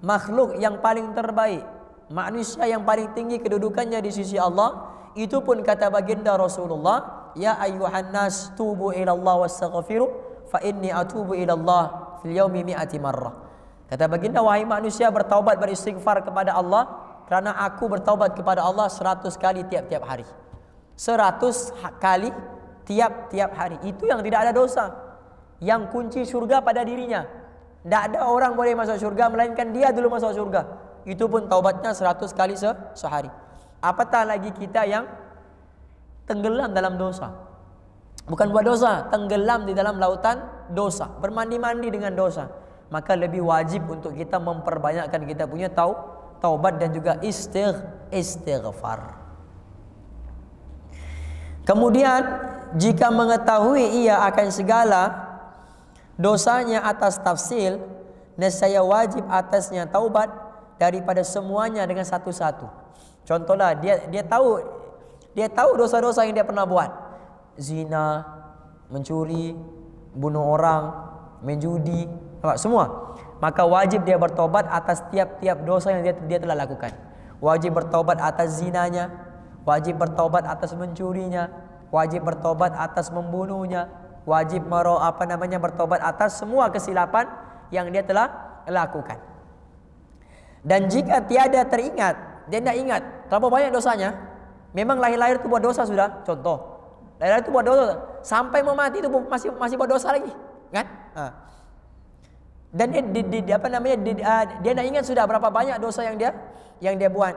makhluk yang paling terbaik, manusia yang paling tinggi kedudukannya di sisi Allah. Itu pun kata baginda Rasulullah, ya ayyuhan nas tubu ila Allah wastaghfiru fa inni atubu ila Allah fil yaumi mi'ati marrah. Kata baginda, wahai manusia, bertaubat, beristighfar kepada Allah, kerana aku bertaubat kepada Allah 100 kali tiap-tiap hari. 100 kali tiap-tiap hari. Itu yang tidak ada dosa, yang kunci syurga pada dirinya. Tidak ada orang boleh masuk syurga melainkan dia dulu masuk syurga. Itu pun taubatnya 100 kali sehari. Apatah lagi kita yang tenggelam dalam dosa. Bukan buat dosa, tenggelam di dalam lautan dosa, bermandi-mandi dengan dosa. Maka lebih wajib untuk kita memperbanyakkan kita punya taubat dan juga istighfar. Kemudian jika mengetahui ia akan segala dosanya atas tafsil, nescaya wajib atasnya taubat daripada semuanya dengan satu-satu. Contohlah, dia tahu dosa-dosa yang dia pernah buat. Zina, mencuri, bunuh orang, menjudi, semua. Maka wajib dia bertaubat atas tiap-tiap dosa yang dia telah lakukan. Wajib bertaubat atas zinanya, wajib bertaubat atas mencurinya, wajib bertaubat atas membunuhnya, wajib bertaubat atas semua kesilapan yang dia telah lakukan. Dan jika tiada teringat, dia tidak ingat terlalu banyak dosanya, memang lahir-lahir itu buat dosa sudah. Contoh, lahir-lahir itu buat dosa, sampai mau mati itu masih buat dosa lagi, kan? Dan dia tidak ingat sudah berapa banyak dosa yang dia buat.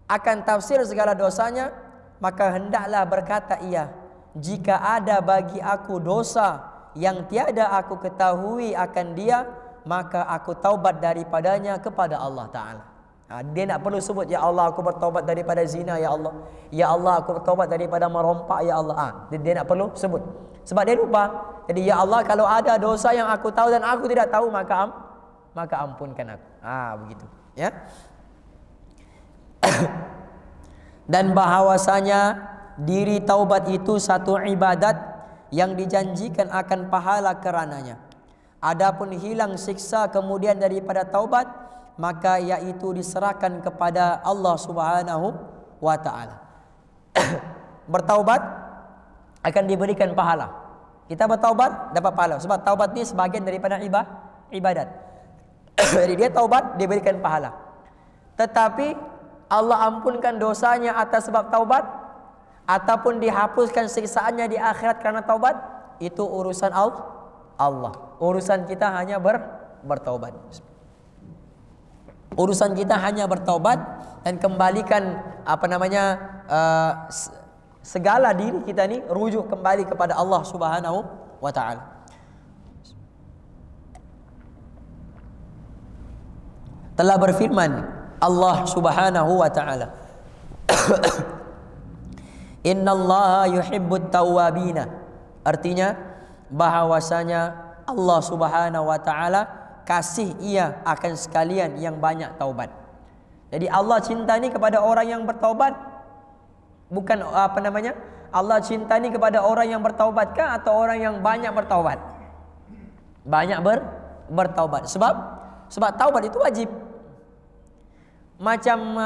Akan tafsir segala dosanya, maka hendaklah berkata ia, jika ada bagi aku dosa yang tiada aku ketahui akan dia, maka aku taubat daripadanya kepada Allah Ta'ala. Dia nak perlu sebut, ya Allah aku bertaubat daripada zina, ya Allah. Ya Allah aku bertaubat daripada merompak, ya Allah. Dia nak perlu sebut, sebab dia lupa. Jadi ya Allah, kalau ada dosa yang aku tahu dan aku tidak tahu, maka ampunkan aku. Begitu, ya. Dan bahawasanya diri taubat itu satu ibadat yang dijanjikan akan pahala kerananya. Adapun hilang siksa kemudian daripada taubat, maka yaitu diserahkan kepada Allah Subhanahu wa ta'ala. Bertaubat akan diberikan pahala. Kita bertaubat dapat pahala, sebab taubat ni sebahagian daripada ibadat. Jadi dia taubat, dia berikan pahala. Tetapi Allah ampunkan dosanya atas sebab taubat, ataupun dihapuskan siksaannya di akhirat karena taubat, itu urusan Allah. Urusan kita hanya bertaubat. Urusan kita hanya bertaubat dan kembalikan segala diri kita ni rujuk kembali kepada Allah Subhanahu wa ta'ala. Telah berfirman Allah Subhanahu wa ta'ala, innallaha yuhibbut tawwabina. Artinya bahawasanya Allah Subhanahu wa ta'ala kasih ia akan sekalian yang banyak taubat. Jadi Allah cinta ni kepada orang yang bertaubat, bukan Allah cinta ini kepada orang yang bertaubatkah atau orang yang banyak bertaubat? Banyak bertaubat. Sebab taubat itu wajib. Macam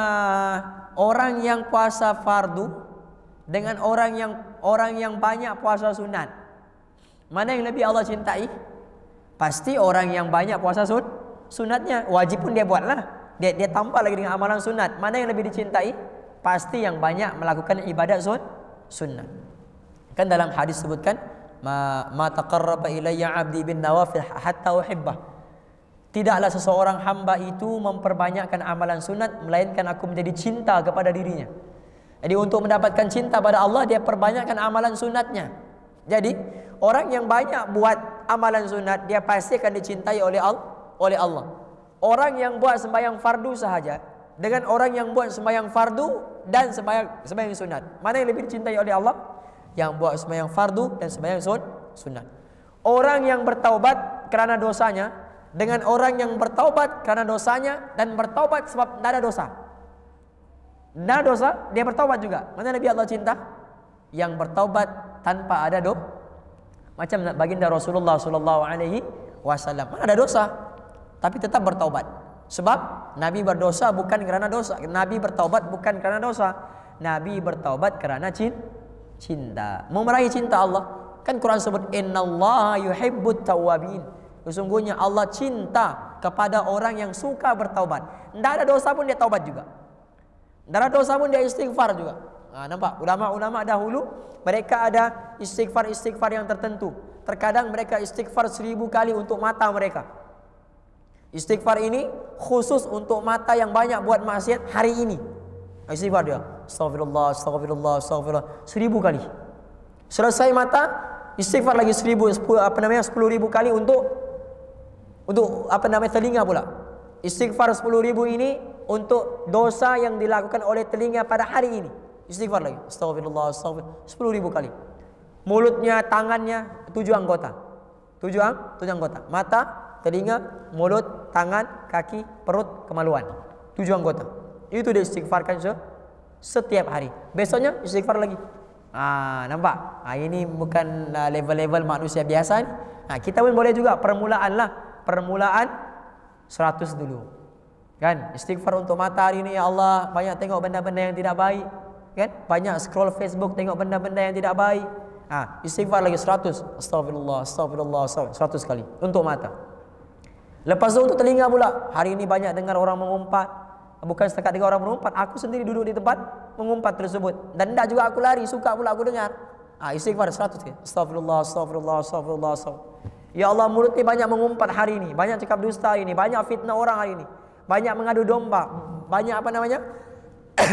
orang yang puasa fardu dengan orang yang banyak puasa sunat. Mana yang lebih Allah cintai? Pasti orang yang banyak puasa sunatnya. Wajib pun dia buatlah. Dia tambah lagi dengan amalan sunat. Mana yang lebih dicintai? Pasti yang banyak melakukan ibadat sunnah. Kan dalam hadis sebutkan, ma taqarraba ilayya 'abdi bin nawafil hatta uhibbah. Tidaklah seseorang hamba itu memperbanyakkan amalan sunat melainkan aku menjadi cinta kepada dirinya. Jadi untuk mendapatkan cinta pada Allah, dia perbanyakkan amalan sunatnya. Jadi orang yang banyak buat amalan sunat, dia pasti akan dicintai oleh Allah. Orang yang buat sembahyang fardu sahaja dengan orang yang buat sembahyang fardu dan sembahyang sunat, mana yang lebih dicintai oleh Allah? Yang buat sembahyang fardu dan sembahyang sunat. Orang yang bertaubat kerana dosanya dengan orang yang bertaubat kerana dosanya dan bertaubat sebab tidak ada dosa. Tidak ada dosa, dia bertaubat juga. Mana lebih Allah cinta? Yang bertaubat tanpa ada dosa. Macam baginda Rasulullah SAW, mana ada dosa, tapi tetap bertaubat. Sebab Nabi berdosa bukan kerana dosa. Nabi bertaubat bukan kerana dosa. Nabi bertaubat kerana cinta. Mau meraih cinta Allah. Kan Quran sebut innallaha yuhibbut tawwabin. Sesungguhnya Allah cinta kepada orang yang suka bertaubat. Tidak ada dosa pun dia taubat juga. Tidak ada dosa pun dia istighfar juga. Nampak? Ulama-ulama dahulu mereka ada istighfar yang tertentu. Terkadang mereka istighfar 1000 kali untuk mata mereka. Istighfar ini khusus untuk mata yang banyak buat maksiat hari ini. Istighfar dia, astagfirullah 1000 kali. Selesai mata, istighfar lagi 10,000 kali untuk telinga pula. Istighfar 10,000 ini untuk dosa yang dilakukan oleh telinga pada hari ini. Istighfar lagi, astagfirullah 10,000 kali. Mulutnya, tangannya 7 anggota. 7 anggota. Mata, telinga, mulut, tangan, kaki, perut, kemaluan. 7 anggota. Itu dia istighfarkan setiap hari. Besoknya istighfar lagi. Nampak? Ini bukan level-level manusia biasa ni. Kita pun boleh juga permulaan 100 dulu. Kan? Istighfar untuk mata hari ini, ya Allah, banyak tengok benda-benda yang tidak baik. Kan? Banyak scroll Facebook tengok benda-benda yang tidak baik. Istighfar lagi 100. Astagfirullah 100 kali untuk mata. Lepas itu untuk telinga pula. Hari ini banyak dengar orang mengumpat. Bukan setakat dengar orang mengumpat, aku sendiri duduk di tempat mengumpat tersebut. Dan tidak juga aku lari, suka pula aku dengar. Istighfar 100 kali. Astagfirullah. Ya Allah, mulut ni banyak mengumpat hari ini, banyak cakap dusta hari ini, banyak fitnah orang hari ini, banyak mengadu domba, banyak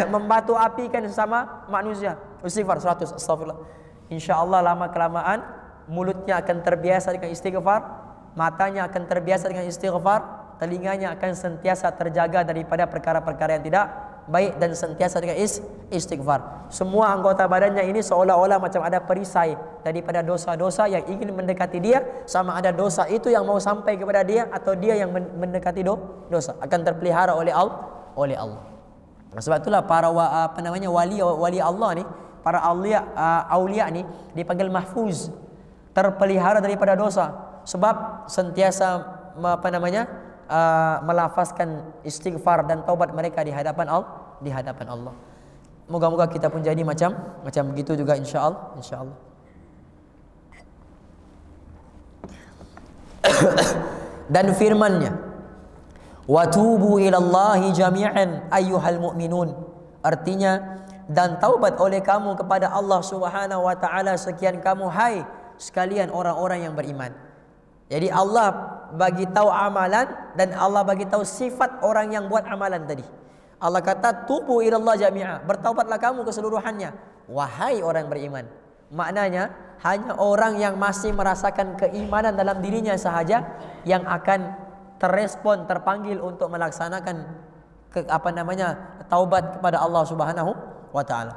membatu apikan sesama manusia. Istighfar 100. Astagfirullah. InsyaAllah lama kelamaan mulutnya akan terbiasa dengan istighfar, matanya akan terbiasa dengan istighfar, telinganya akan sentiasa terjaga daripada perkara-perkara yang tidak baik dan sentiasa dengan istighfar. Semua anggota badannya ini seolah-olah macam ada perisai daripada dosa-dosa yang ingin mendekati dia, sama ada dosa itu yang mau sampai kepada dia atau dia yang mendekati dosa, akan terpelihara oleh Allah. Sebab itulah para wali Allah ni, para aulia ni dipanggil mahfuz, terpelihara daripada dosa, sebab sentiasa melafazkan istighfar dan taubat mereka di hadapan Allah. Moga-moga kita pun jadi macam begitu juga insyaallah. Dan firman-Nya, wa tubu ilallahi jami'an ayyuhal mu'minun, artinya dan taubat oleh kamu kepada Allah Subhanahu wa taala sekian kamu hai sekalian orang-orang yang beriman. Jadi Allah bagi tahu amalan dan Allah bagi tahu sifat orang yang buat amalan tadi. Allah kata tubu ilallah jami'a, bertaubatlah kamu keseluruhannya wahai orang beriman. Maknanya hanya orang yang masih merasakan keimanan dalam dirinya sahaja yang akan terpanggil untuk melaksanakan taubat kepada Allah Subhanahu wa taala.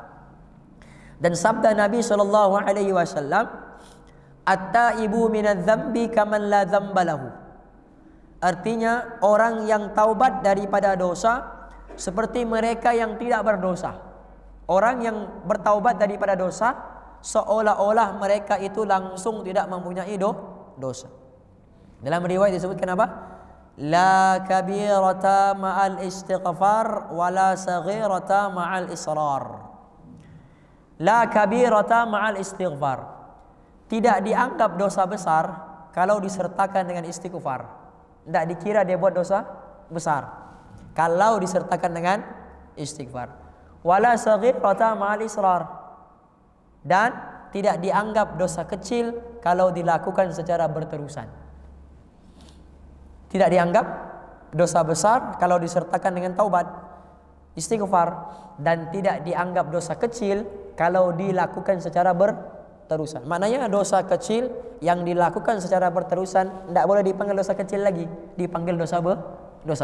Dan sabda Nabi sallallahu alaihi wasallam, at-taibu minadz-dzambi kaman la dzamba lahu. Artinya orang yang taubat daripada dosa seperti mereka yang tidak berdosa. Orang yang bertaubat daripada dosa seolah-olah mereka itu langsung tidak mempunyai dosa. Dalam riwayat disebutkan apa? La kabirata ma'al istighfar wala saghirata ma'al israr. La kabirata ma'al istighfar. Tidak dianggap dosa besar kalau disertakan dengan istighfar. Tidak dikira dia buat dosa besar kalau disertakan dengan istighfar. Wala saghirata ma'al israr. Dan tidak dianggap dosa kecil kalau dilakukan secara berterusan. Tidak dianggap dosa besar kalau disertakan dengan taubat, istighfar, dan tidak dianggap dosa kecil kalau dilakukan secara berterusan. Maknanya dosa kecil yang dilakukan secara berterusan tidak boleh dipanggil dosa kecil lagi, dipanggil dosa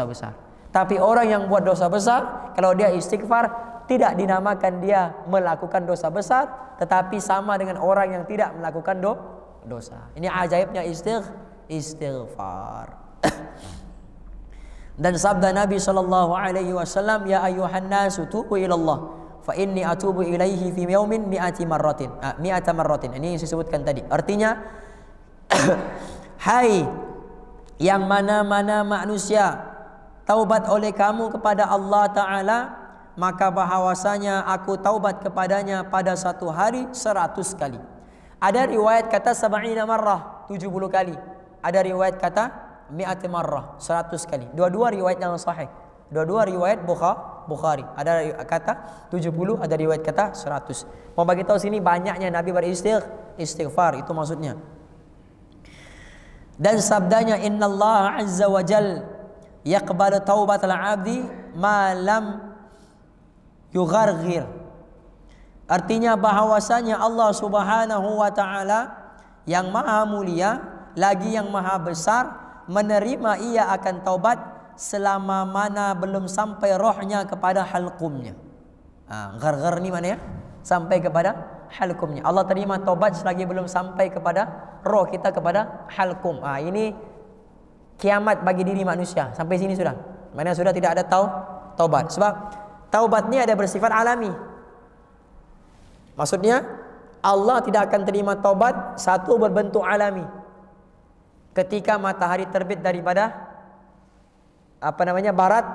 besar. Tapi orang yang buat dosa besar, kalau dia istighfar, tidak dinamakan dia melakukan dosa besar, tetapi sama dengan orang yang tidak melakukan dosa. Ini ajaibnya istighfar. Dan sabda Nabi sallallahu alaihi wasallam, ya ayyuhan nasu tubu ila Allah fa inni atubu ilaihi fi yaumin mi'ata marratin. Ini yang saya sebutkan tadi. Artinya hai yang mana-mana manusia taubat oleh kamu kepada Allah Ta'ala, maka bahawasanya aku taubat kepadanya pada satu hari 100 kali. Ada riwayat kata 70 marrah, 70 kali. Ada riwayat kata mi'at marrah, 100 kali. Dua-dua riwayat yang sahih. Dua-dua riwayat Bukhari. Ada kata 70, ada riwayat kata 100. Mau bagi tahu sini banyaknya Nabi beristighfar, itu maksudnya. Dan sabdanya, innallaha azza wa jal yaqbalu taubatal 'abdi ma lam yugharghir. Artinya bahawasanya Allah Subhanahu wa taala yang maha mulia lagi yang maha besar menerima ia akan taubat selama mana belum sampai rohnya kepada halqumnya. Gharghar ni mana ya? Sampai kepada halqumnya. Allah terima taubat selagi belum sampai kepada roh kita kepada halqum. Ini kiamat bagi diri manusia. Sampai sini sudah. Mana sudah tidak ada taubat. Sebab taubat ni ada bersifat alami. Maksudnya Allah tidak akan terima taubat satu berbentuk alami. Ketika matahari terbit daripada barat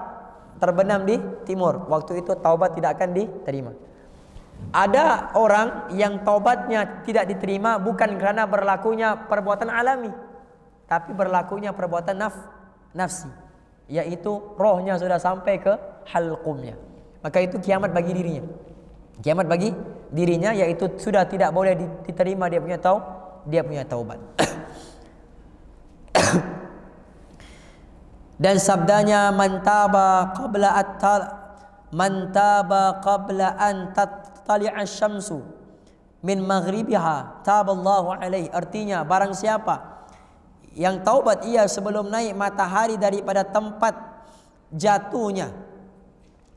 terbenam di timur, waktu itu taubat tidak akan diterima. Ada orang yang taubatnya tidak diterima bukan kerana berlakunya perbuatan alami, tapi berlakunya perbuatan nafsi, yaitu rohnya sudah sampai ke halqumnya. Maka itu kiamat bagi dirinya. Kiamat bagi dirinya, yaitu sudah tidak boleh diterima dia punya taubat. Dan sabdanya, man taba qabla an tattali'a asy-syamsu min maghribiha taballahu alaihi. Artinya barang siapa yang taubat ia sebelum naik matahari daripada tempat jatuhnya,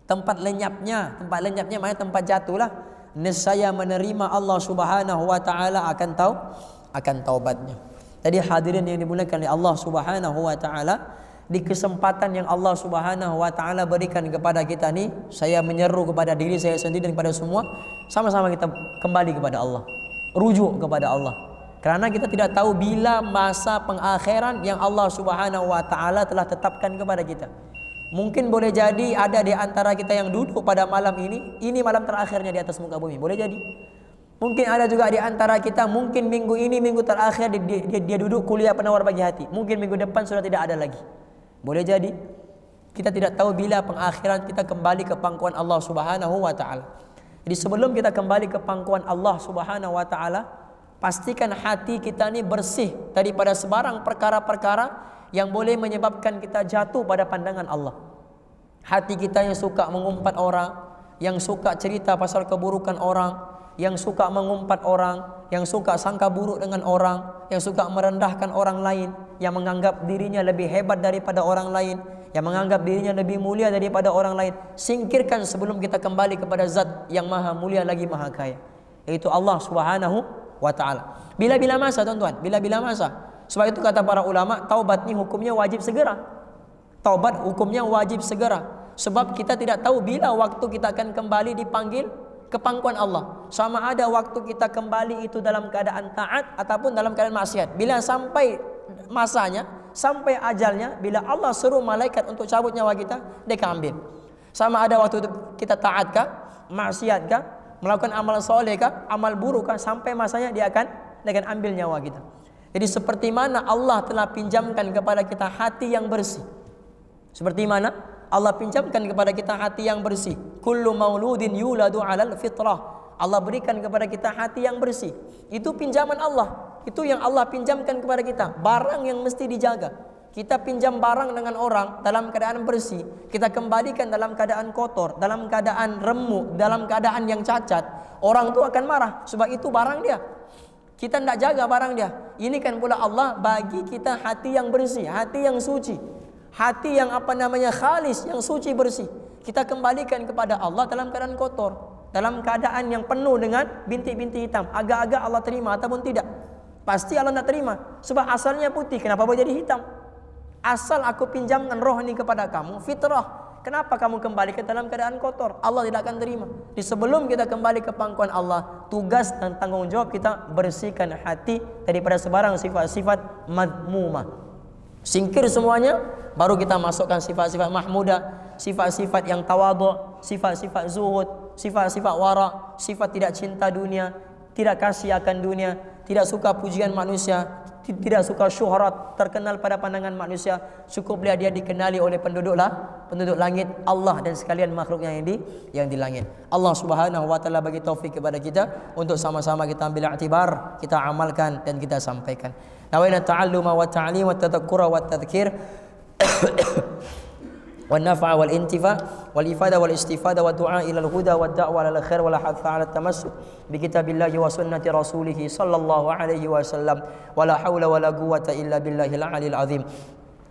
tempat lenyapnya maknanya tempat jatuhlah, nescaya menerima Allah Subhanahu wa taala akan taubatnya. Jadi hadirin yang dimuliakan oleh Allah Subhanahu wa taala, di kesempatan yang Allah Subhanahu wa taala berikan kepada kita ni, saya menyeru kepada diri saya sendiri dan kepada semua, sama-sama kita kembali kepada Allah, rujuk kepada Allah. Kerana kita tidak tahu bila masa pengakhiran yang Allah Subhanahu wa taala telah tetapkan kepada kita. Mungkin boleh jadi ada di antara kita yang duduk pada malam ini malam terakhirnya di atas muka bumi. Boleh jadi. Mungkin ada juga di antara kita, mungkin minggu ini minggu terakhir dia duduk kuliah penawar bagi hati. Mungkin minggu depan sudah tidak ada lagi. Boleh jadi. Kita tidak tahu bila pengakhiran kita kembali ke pangkuan Allah Subhanahu wa taala. Jadi sebelum kita kembali ke pangkuan Allah Subhanahu wa taala, pastikan hati kita ni bersih daripada sebarang perkara-perkara yang boleh menyebabkan kita jatuh pada pandangan Allah. Hati kita yang suka mengumpat orang, yang suka cerita pasal keburukan orang, yang suka mengumpat orang, yang suka sangka buruk dengan orang, yang suka merendahkan orang lain, yang menganggap dirinya lebih hebat daripada orang lain, yang menganggap dirinya lebih mulia daripada orang lain. Singkirkan sebelum kita kembali kepada zat yang maha mulia lagi maha kaya, yaitu Allah Subhanahu wa ta'ala. Bila-bila masa tuan-tuan, bila-bila masa. Sebab itu kata para ulama, taubat ni hukumnya wajib segera. Taubat hukumnya wajib segera. Sebab kita tidak tahu bila waktu kita akan kembali dipanggil ke pangkuan Allah. Sama ada waktu kita kembali itu dalam keadaan taat ataupun dalam keadaan maksiat. Bila sampai masanya, sampai ajalnya, bila Allah suruh malaikat untuk cabut nyawa kita, dia akan ambil. Sama ada waktu itu kita taat kah, maksiat kah, melakukan amal soleh kah, amal buruk kah, sampai masanya dia akan ambil nyawa kita. Jadi seperti mana Allah telah pinjamkan kepada kita hati yang bersih. Seperti mana Allah pinjamkan kepada kita hati yang bersih. Kullu mauludin yuladu 'alal fitrah. Allah berikan kepada kita hati yang bersih. Itu pinjaman Allah. Itu yang Allah pinjamkan kepada kita. Barang yang mesti dijaga. Kita pinjam barang dengan orang dalam keadaan bersih, kita kembalikan dalam keadaan kotor, dalam keadaan remuk, dalam keadaan yang cacat. Orang tu akan marah sebab itu barang dia. Kita tidak jaga barang dia. Ini kan pula Allah bagi kita hati yang bersih, hati yang suci. Hati yang khalis, yang suci bersih. Kita kembalikan kepada Allah dalam keadaan kotor, dalam keadaan yang penuh dengan bintik-bintik hitam. Agak-agak Allah terima ataupun tidak? Pasti Allah nak terima. Sebab asalnya putih, kenapa boleh jadi hitam? Asal aku pinjamkan roh ini kepada kamu, fitrah. Kenapa kamu kembali ke dalam keadaan kotor? Allah tidak akan terima. Di sebelum kita kembali ke pangkuan Allah, tugas dan tanggung jawab kita bersihkan hati daripada sebarang sifat-sifat madmumah. Singkir semuanya, baru kita masukkan sifat-sifat mahmudah, sifat-sifat yang tawadhu, sifat-sifat zuhud, sifat-sifat wara, sifat tidak cinta dunia, tidak kasih akan dunia, tidak suka pujian manusia, tidak suka syuhrat, terkenal pada pandangan manusia. Cukup dia dikenali oleh penduduk langit, Allah dan sekalian makhluk yang di langit. Allah Subhanahu wa taala bagi taufik kepada kita untuk sama-sama kita ambil i'tibar, kita amalkan dan kita sampaikan. Nawaina ta'alluma wa ta'lim wa tadhakkura wa tadhkir والنفع والانتفاع والإفادة والاستفادة والدعاء إلى الهدى والدعوة على الخير والحث على التمسك بكتاب الله وسنة رسوله صلى الله عليه وسلم ولا حول ولا قوة إلا بالله العلي العظيم.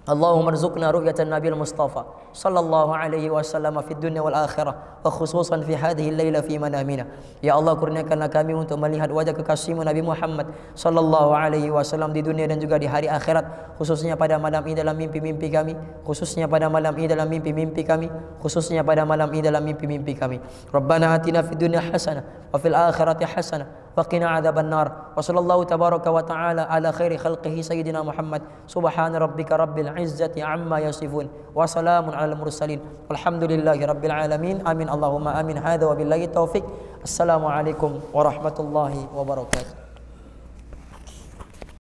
اللهم ارزقنا رؤية النبي المصطفى صلى الله عليه وسلم في الدنيا والآخرة وخصوصا في هذه الليلة في منامنا. Ya Allah, kurniakanlah kami untuk melihat wajah kekasihmu Nabi Muhammad sallallahu alaihi wasallam di dunia dan juga di hari akhirat, khususnya pada malam ini dalam mimpi-mimpi kami, khususnya pada malam ini dalam mimpi-mimpi kami, khususnya pada malam ini dalam mimpi-mimpi kami. Rabbana atina fid dunya hasanah wa fil akhirati hasanah wa qina adzaban nar. Wa sallallahu tabaraka wa ta'ala ala khairi khalqihi sayyidina Muhammad. Subhana rabbika rabbil izzati amma yasifun wa salamun alal mursalin walhamdulillahi rabbil alamin. Amin Allahumma amin. Hadza wa billahi taufik. Assalamualaikum warahmatullahi wabarakatuh.